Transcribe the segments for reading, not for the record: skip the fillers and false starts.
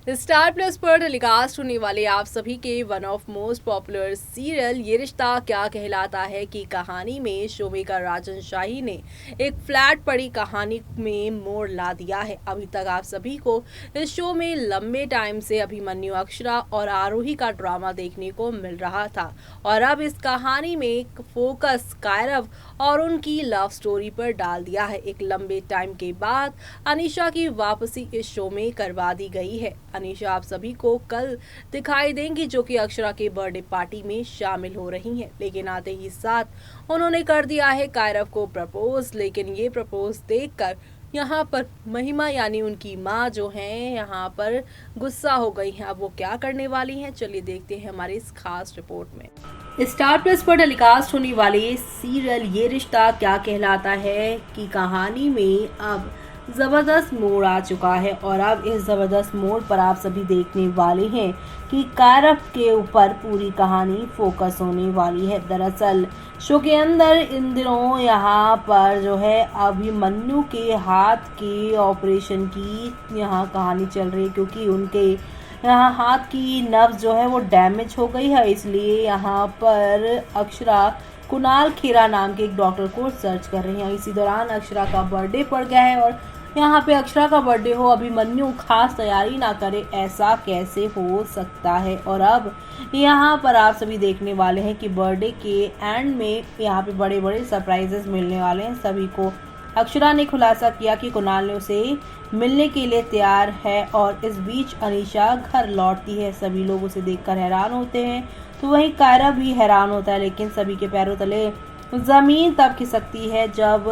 Star plus पर telecast होने वाले आप सभी के one of most popular serial ये रिश्ता क्या कहलाता है की कहानी में शोमिका राजन शाही ने एक फ्लैट पड़ी कहानी में मोड़ ला दिया है। अभी तक आप सभी को इस शो में लंबे टाइम से अभिमन्यु, अक्षरा और आरोही का ड्रामा देखने को मिल रहा था और अब इस कहानी में फोकस कायरव और उनकी लव स्टोरी पर डाल दिया है। एक लंबे टाइम के बाद अनीशा की वापसी इस शो में करवा दी गई है। अनीशा आप सभी को कल दिखाई देंगी जो कि अक्षरा के बर्थडे पार्टी में शामिल हो रही हैं, लेकिन आते ही साथ उन्होंने कर दिया है कायरव को प्रपोज। लेकिन ये प्रपोज देखकर यहाँ पर महिमा यानी उनकी माँ जो है यहाँ पर गुस्सा हो गई हैं। अब वो क्या करने वाली हैं, चलिए देखते हैं हमारी इस खास रिपोर्ट में। स्टार प्लस पर टेलीकास्ट होने वाले सीरियल ये रिश्ता क्या कहलाता है की कहानी में अब जबरदस्त मोड़ आ चुका है और अब इस जबरदस्त मोड़ पर आप सभी देखने वाले हैं कि कायरव के ऊपर पूरी कहानी फोकस होने वाली है। दरअसल शो के अंदर इन दिनों यहाँ पर जो है अभिमन्यु के हाथ के ऑपरेशन की यहाँ कहानी चल रही है, क्योंकि उनके यहाँ हाथ की नब्ज जो है वो डैमेज हो गई है। इसलिए यहाँ पर अक्षरा कुणाल खेरा नाम के एक डॉक्टर को सर्च कर रही हैं। इसी दौरान अक्षरा का बर्थडे पड़ गया है और यहाँ पे अक्षरा का बर्थडे हो, अभिमन्यु खास तैयारी ना करे, ऐसा कैसे हो सकता है। और अब यहाँ पर आप सभी देखने वाले हैं कि बर्थडे के एंड में यहाँ पे बड़े बड़े सरप्राइजेस मिलने वाले हैं सभी को। अक्षरा ने खुलासा किया कि कुणाल ने उसे मिलने के लिए तैयार है और इस बीच अनीशा घर लौटती है। सभी लोग उसे देखकर हैरान होते हैं, तो वहीं कायरव भी हैरान होता है, लेकिन सभी के पैरों तले जमीन तब खिसकती है जब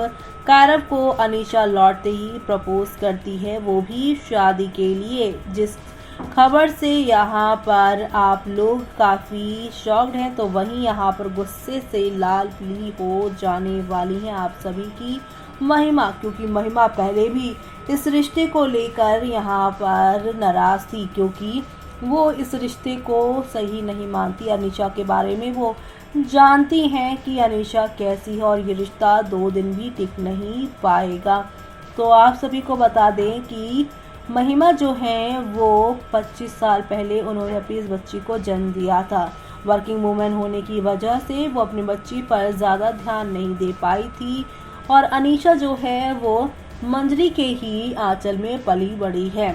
कायरव को अनीशा लौटते ही प्रपोज करती है, वो भी शादी के लिए। जिस खबर से यहाँ पर आप लोग काफ़ी शॉक्ड हैं, तो वहीं यहाँ पर गुस्से से लाल पीली हो जाने वाली हैं आप सभी की महिमा, क्योंकि महिमा पहले भी इस रिश्ते को लेकर यहाँ पर नाराज थी, क्योंकि वो इस रिश्ते को सही नहीं मानती। अनीशा के बारे में वो जानती हैं कि अनीशा कैसी है और ये रिश्ता 2 दिन भी टिक नहीं पाएगा। तो आप सभी को बता दें कि महिमा जो है वो 25 साल पहले उन्होंने अपनी इस बच्ची को जन्म दिया था। वर्किंग वूमेन होने की वजह से वो अपनी बच्ची पर ज़्यादा ध्यान नहीं दे पाई थी और अनीशा जो है वो मंजरी के ही आंचल में पली बड़ी है।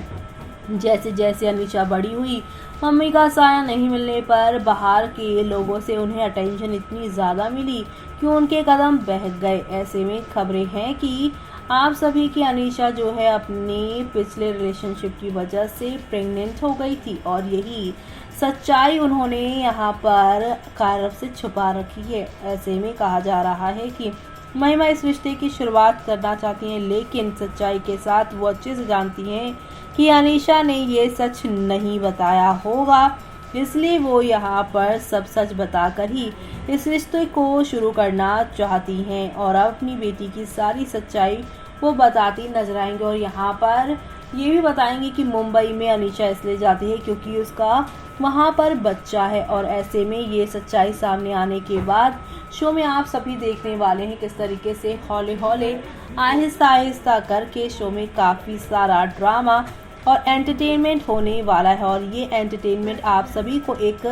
जैसे जैसे अनीशा बड़ी हुई, मम्मी का साया नहीं मिलने पर बाहर के लोगों से उन्हें अटेंशन इतनी ज़्यादा मिली कि उनके कदम बहक गए। ऐसे में खबरें हैं कि आप सभी की अनीशा जो है अपने पिछले रिलेशनशिप की वजह से प्रेग्नेंट हो गई थी और यही सच्चाई उन्होंने यहाँ पर कायरव से छुपा रखी है। ऐसे में कहा जा रहा है कि महिमा इस रिश्ते की शुरुआत करना चाहती हैं, लेकिन सच्चाई के साथ वो अच्छे से जानती हैं कि अनीशा ने ये सच नहीं बताया होगा, इसलिए वो यहाँ पर सब सच बताकर ही इस रिश्ते को शुरू करना चाहती हैं और अपनी बेटी की सारी सच्चाई वो बताती नजर आएंगे। और यहाँ पर ये भी बताएंगे कि मुंबई में अनीशा इसलिए जाती है क्योंकि उसका वहाँ पर बच्चा है। और ऐसे में ये सच्चाई सामने आने के बाद शो में आप सभी देखने वाले हैं किस तरीके से हौले हौले आहिस्ता आहिस्ता करके शो में काफ़ी सारा ड्रामा और एंटरटेनमेंट होने वाला है। और ये एंटरटेनमेंट आप सभी को एक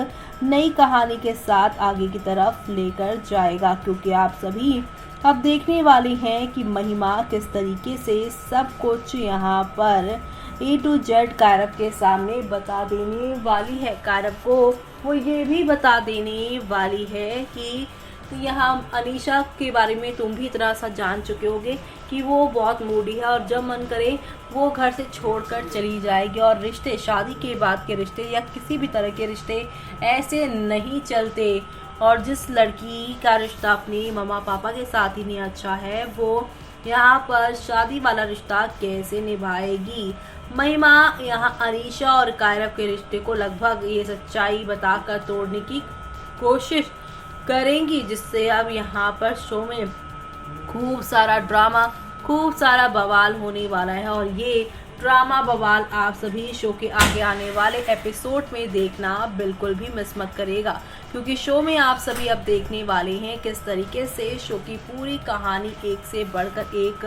नई कहानी के साथ आगे की तरफ लेकर जाएगा, क्योंकि आप सभी अब देखने वाले हैं कि महिमा किस तरीके से सब कुछ यहाँ पर A to Z कायरव के सामने बता देने वाली है। कायरव को वो ये भी बता देने वाली है कि यहाँ अनीशा के बारे में तुम भी इतना सा जान चुके होगे कि वो बहुत मूडी है और जब मन करे वो घर से छोड़कर चली जाएगी। और रिश्ते, शादी के बाद के रिश्ते या किसी भी तरह के रिश्ते ऐसे नहीं चलते। और जिस लड़की का रिश्ता अपनी मम्मा पापा के साथ ही नहीं अच्छा है, वो यहाँ पर शादी वाला रिश्ता कैसे निभाएगी। महिमा यहाँ अनीशा और कायरव के रिश्ते को लगभग ये सच्चाई बताकर तोड़ने की कोशिश करेंगी, जिससे अब यहाँ पर शो में खूब सारा ड्रामा, खूब सारा बवाल होने वाला है। और ये ड्रामा बवाल आप सभी शो के आगे आने वाले एपिसोड में देखना बिल्कुल भी मिस मत करेगा, क्योंकि शो में आप सभी अब देखने वाले हैं किस तरीके से शो की पूरी कहानी एक से बढ़कर एक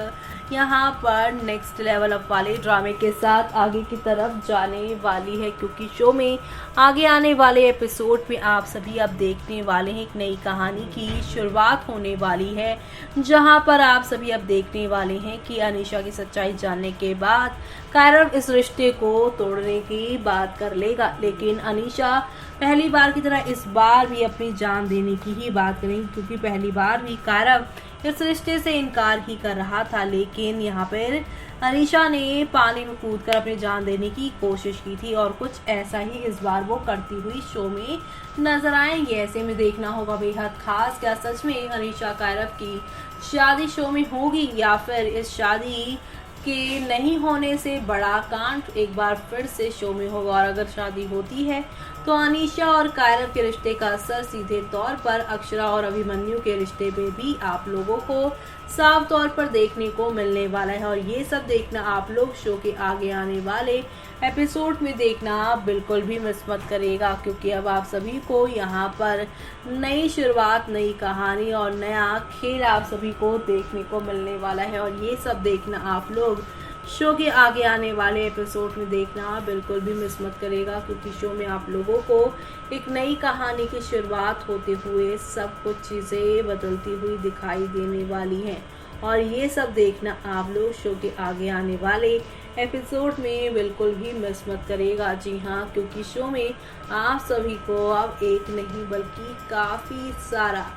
यहाँ पर नेक्स्ट लेवल अप वाले ड्रामे के साथ आगे की तरफ जाने वाली है। क्योंकि शो में आगे आने वाले एपिसोड में आप सभी अब देखने वाले हैं एक नई कहानी की शुरुआत होने वाली है, जहां पर आप सभी अब देखने वाले हैं कि अनीशा की सच्चाई जानने के बाद कायरव इस रिश्ते को तोड़ने की बात कर लेगा। लेकिन अनीशा पहली बार की तरह इस बार भी अपनी जान देने की ही बात करेंगी, क्योंकि पहली बार भी कायरव इस रिश्ते से इनकार ही कर रहा था, लेकिन यहाँ पर अनीशा ने पानी में कूदकर अपनी जान देने की कोशिश की थी और कुछ ऐसा ही इस बार वो करती हुई शो में नजर आएंगे। ऐसे में देखना होगा बेहद खास, क्या सच में अनीशा कायरव की शादी शो में होगी या फिर इस शादी के नहीं होने से बड़ा कांड एक बार फिर से शो में होगा। और अगर शादी होती है तो अनीशा और कायरव के रिश्ते का असर सीधे तौर पर अक्षरा और अभिमन्यु के रिश्ते पे भी आप लोगों को साफ तौर पर देखने को मिलने वाला है। और ये सब देखना आप लोग शो के आगे आने वाले एपिसोड में देखना बिल्कुल भी मिस मत करेगा, क्योंकि अब आप सभी को यहाँ पर नई शुरुआत, नई कहानी और नया खेल आप सभी को देखने को मिलने वाला है। और ये सब देखना आप लोग शो के आगे आने वाले एपिसोड में देखना बिल्कुल भी मिस मत करेगा, क्योंकि शो में आप लोगों को एक नई कहानी की शुरुआत होते हुए सब कुछ चीज़ें बदलती हुई दिखाई देने वाली हैं। और ये सब देखना आप लोग शो के आगे आने वाले एपिसोड में बिल्कुल भी मिस मत करेगा। जी हाँ, क्योंकि शो में आप सभी को अब एक नहीं बल्कि काफ़ी सारा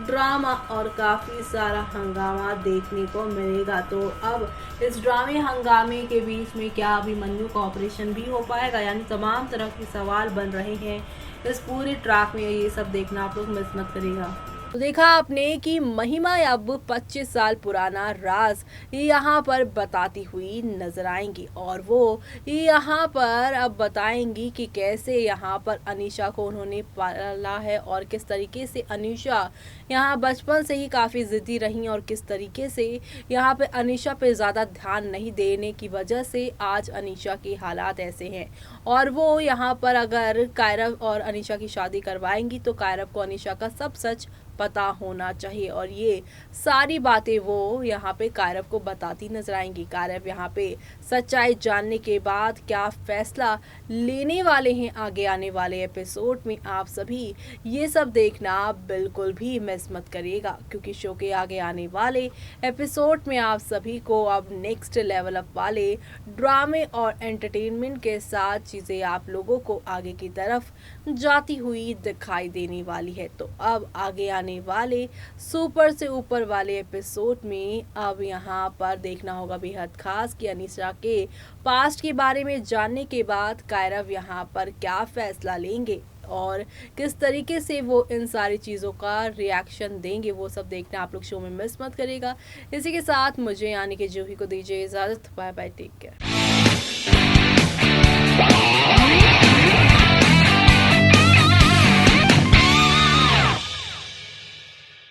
ड्रामा और काफ़ी सारा हंगामा देखने को मिलेगा। तो अब इस ड्रामे हंगामे के बीच में क्या अभिमन्यु का ऑपरेशन भी हो पाएगा, यानी तमाम तरह के सवाल बन रहे हैं इस पूरे ट्रैक में। ये सब देखना आप लोग मिस मत करेगा। तो देखा आपने कि महिमा अब 25 साल पुराना राज यहाँ पर बताती हुई नजर आएंगी, और वो यहाँ पर अब बताएंगी कि कैसे यहाँ पर अनीशा को उन्होंने पाला है और किस तरीके से अनीशा यहाँ बचपन से ही काफ़ी ज़िद्दी रही और किस तरीके से यहाँ पे अनीशा पे ज़्यादा ध्यान नहीं देने की वजह से आज अनीशा के हालात ऐसे हैं। और वो यहाँ पर अगर कायरव और अनीशा की शादी करवाएंगी तो कायरव को अनीशा का सब सच पता होना चाहिए, और ये सारी बातें वो यहाँ पे कायरव को बताती नजर आएंगी। कायरव यहाँ पे सच्चाई जानने के बाद क्या फैसला लेने वाले हैं आगे आने वाले एपिसोड में, आप सभी ये सब देखना बिल्कुल भी मिस मत करिएगा, क्योंकि शो के आगे आने वाले एपिसोड में आप सभी को अब नेक्स्ट लेवल अप वाले ड्रामे और एंटरटेनमेंट के साथ चीज़ें आप लोगों को आगे की तरफ जाती हुई दिखाई देने वाली है। तो अब आगे आने वाले सुपर से ऊपर वाले एपिसोड में अब यहाँ पर देखना होगा बेहद खास कि अनीशा के पास्ट के बारे में जानने के बाद कायरव यहाँ पर क्या फैसला लेंगे और किस तरीके से वो इन सारी चीज़ों का रिएक्शन देंगे, वो सब देखना आप लोग शो में मिस मत करिएगा। इसी के साथ मुझे यानी कि जूही को दीजिए इजाज़त। Bye bye, take care.